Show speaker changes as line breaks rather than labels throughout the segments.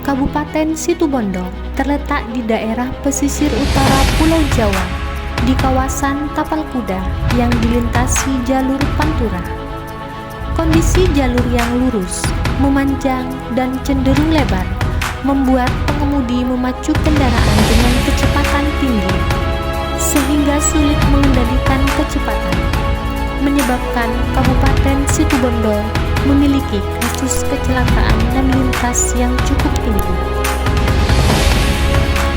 Kabupaten Situbondo terletak di daerah pesisir utara Pulau Jawa, di kawasan Tapal Kuda yang dilintasi jalur Pantura. Kondisi jalur yang lurus, memanjang, dan cenderung lebar membuat pengemudi memacu kendaraan dengan kecepatan tinggi, sehingga sulit mengendalikan kecepatan, menyebabkan Kabupaten Situbondo memiliki kasus kecelakaan lalu lintas yang cukup tinggi.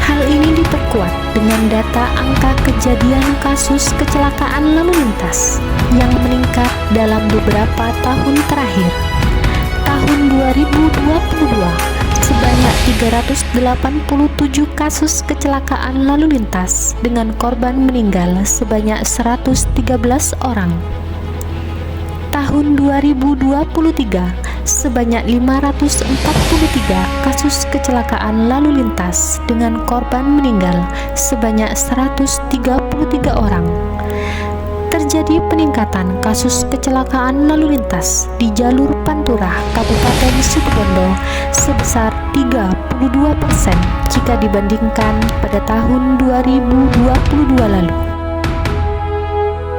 Hal ini diperkuat dengan data angka kejadian kasus kecelakaan lalu lintas yang meningkat dalam beberapa tahun terakhir. Tahun 2022, sebanyak 387 kasus kecelakaan lalu lintas dengan korban meninggal sebanyak 113 orang. Tahun 2023, sebanyak 543 kasus kecelakaan lalu lintas dengan korban meninggal sebanyak 133 orang. Terjadi peningkatan kasus kecelakaan lalu lintas di jalur Pantura Kabupaten Situbondo sebesar 32% jika dibandingkan pada tahun 2022 lalu.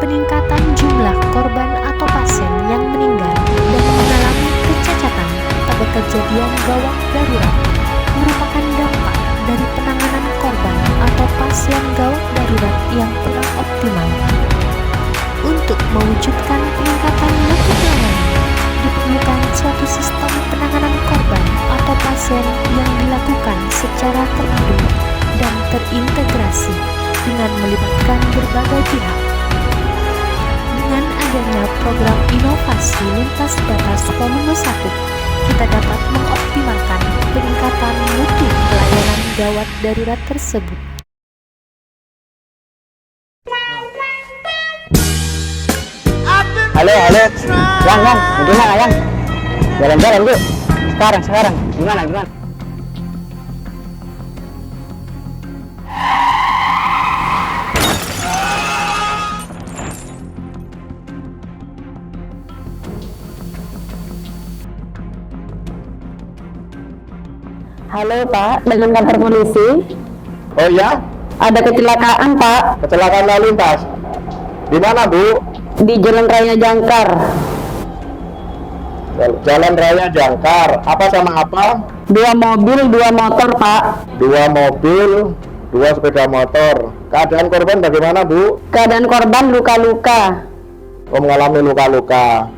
Peningkatan jumlah korban atau pasien yang meninggal dan mengalami kecacatan pada kejadian gawat darurat merupakan dampak dari penanganan korban atau pasien gawat darurat yang kurang optimal. Untuk mewujudkan peningkatan mutu penanganan, diperlukan suatu sistem penanganan korban atau pasien yang dilakukan secara terpadu dan terintegrasi dengan melibatkan berbagai pihak. Dengan adanya program inovasi lintas batas volume 1, kita dapat mengoptimalkan peningkatan mutu pelayanan gawat darurat tersebut.
Halo, Yang, gimana Yang? Jalan-jalan Bu, sekarang, gimana?
Halo Pak, dengan kantor polisi.
Oh iya?
Ada kecelakaan Pak,
Kecelakaan lalu lintas. Di mana Bu?
di Jalan Raya Jangkar.
Jalan Raya Jangkar. Apa sama apa?
2 mobil, 2 motor Pak.
2 mobil, 2 sepeda motor. Keadaan korban bagaimana Bu?
Keadaan korban luka-luka.
Oh, mengalami luka-luka.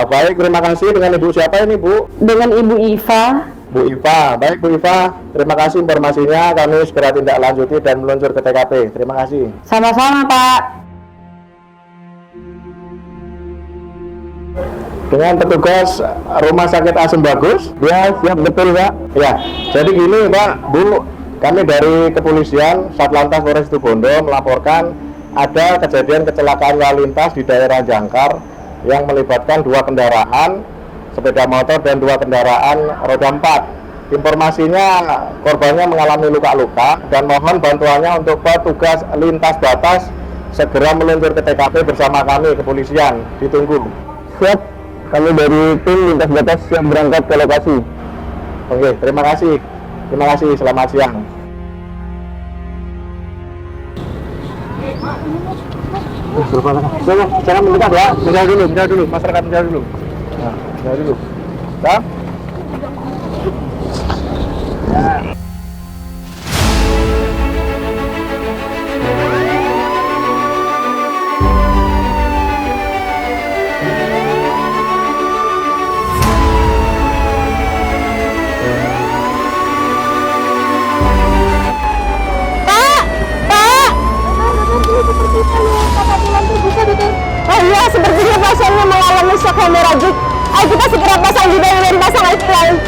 Baik, terima kasih. Dengan Ibu siapa ini Bu?
Dengan Ibu Iva.
Bu Iva. Baik Bu Iva, terima kasih informasinya. Kami segera tindak lanjuti dan meluncur ke TKP. Terima kasih.
Sama-sama Pak.
Dengan petugas Rumah Sakit Asem Bagus. Ya, siap betul Pak. Ya, jadi gini Pak, Bu, kami dari kepolisian Satlantas Polres Situbondo melaporkan ada kejadian kecelakaan lalu lintas di daerah Jangkar yang melibatkan 2 kendaraan, sepeda motor dan 2 kendaraan roda 4. Informasinya korbannya mengalami luka-luka dan mohon bantuannya untuk petugas lintas batas segera meluncur ke TKP bersama kami kepolisian. Ditunggu.
Siap, kami dari tim lintas batas siap berangkat ke lokasi.
Oke, terima kasih. Terima kasih, selamat siang. Jangan mendekat ya, menjauh dulu, masyarakat menjauh dulu. Nah, menjauh dulu. Ya.
Oh iya, sepertinya pasiennya mengalami shock hemoragik. Ayo kita segera pasang juga dan pasang lifeline.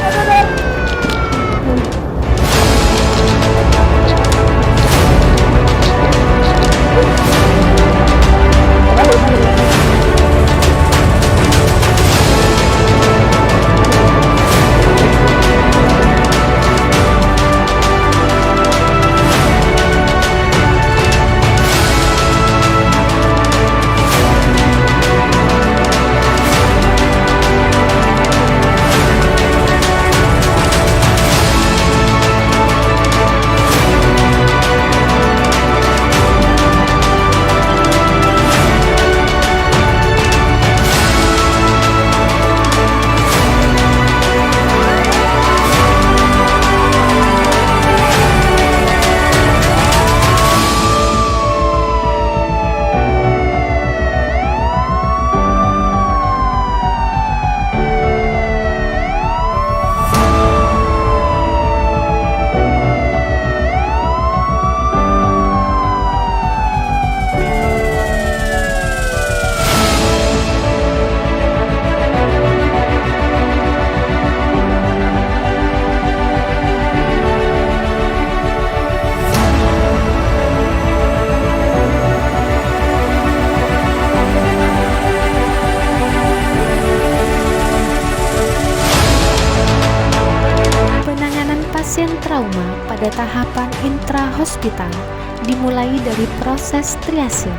trauma pada tahapan intrahospital dimulai dari proses triase.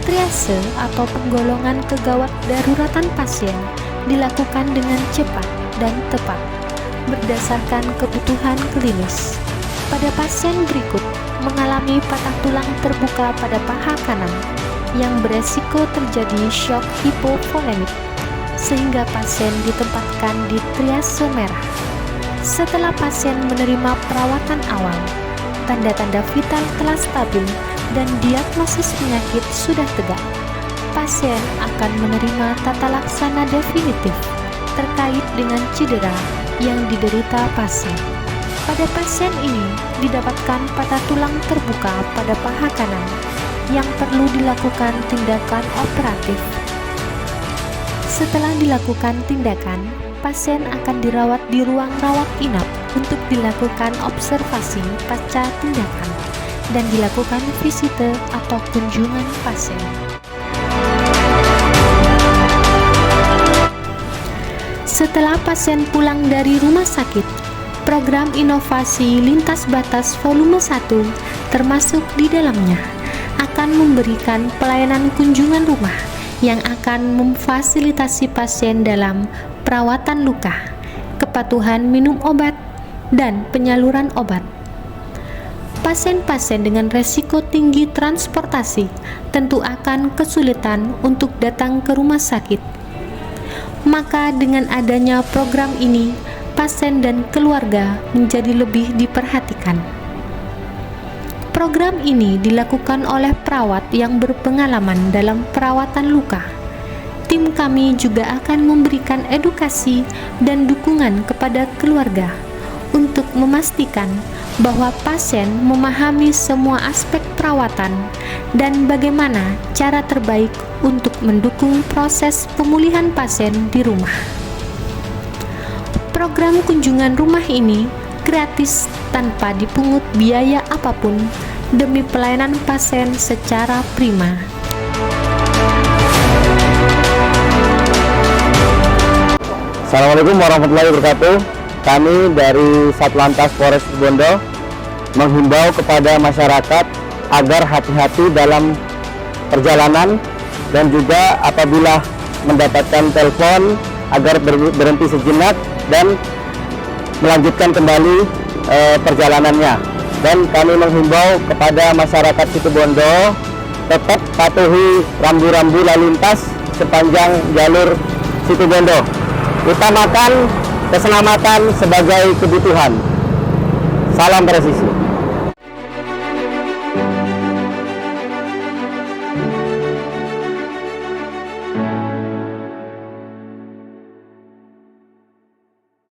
Triase atau penggolongan kegawat daruratan pasien dilakukan dengan cepat dan tepat berdasarkan kebutuhan klinis. Pada pasien berikut mengalami patah tulang terbuka pada paha kanan yang beresiko terjadi shock hipovolemik, sehingga pasien ditempatkan di triase merah. Setelah pasien menerima perawatan awal, tanda-tanda vital telah stabil dan diagnosis penyakit sudah tegak, pasien akan menerima tata laksana definitif terkait dengan cedera yang diderita pasien. Pada pasien ini didapatkan patah tulang terbuka pada paha kanan yang perlu dilakukan tindakan operatif. Setelah dilakukan tindakan, pasien akan dirawat di ruang rawat inap untuk dilakukan observasi pasca tindakan dan dilakukan visite atau kunjungan pasien. Setelah pasien pulang dari rumah sakit, program inovasi lintas batas volume 1 termasuk di dalamnya akan memberikan pelayanan kunjungan rumah yang akan memfasilitasi pasien dalam perawatan luka, kepatuhan minum obat, dan penyaluran obat. Pasien-pasien dengan resiko tinggi transportasi tentu akan kesulitan untuk datang ke rumah sakit. Maka dengan adanya program ini, pasien dan keluarga menjadi lebih diperhatikan. Program ini dilakukan oleh perawat yang berpengalaman dalam perawatan luka. Tim kami juga akan memberikan edukasi dan dukungan kepada keluarga untuk memastikan bahwa pasien memahami semua aspek perawatan dan bagaimana cara terbaik untuk mendukung proses pemulihan pasien di rumah. Program kunjungan rumah ini gratis tanpa dipungut biaya apapun demi pelayanan pasien secara prima.
Assalamualaikum warahmatullahi wabarakatuh. Kami dari Satlantas Polres Situbondo menghimbau kepada masyarakat agar hati-hati dalam perjalanan dan juga apabila mendapatkan telepon agar berhenti sejenak dan melanjutkan kembali perjalanannya. Dan kami menghimbau kepada masyarakat Situbondo tetap patuhi rambu-rambu lalu lintas sepanjang jalur Situbondo. Utamakan keselamatan sebagai kebutuhan. Salam presisi.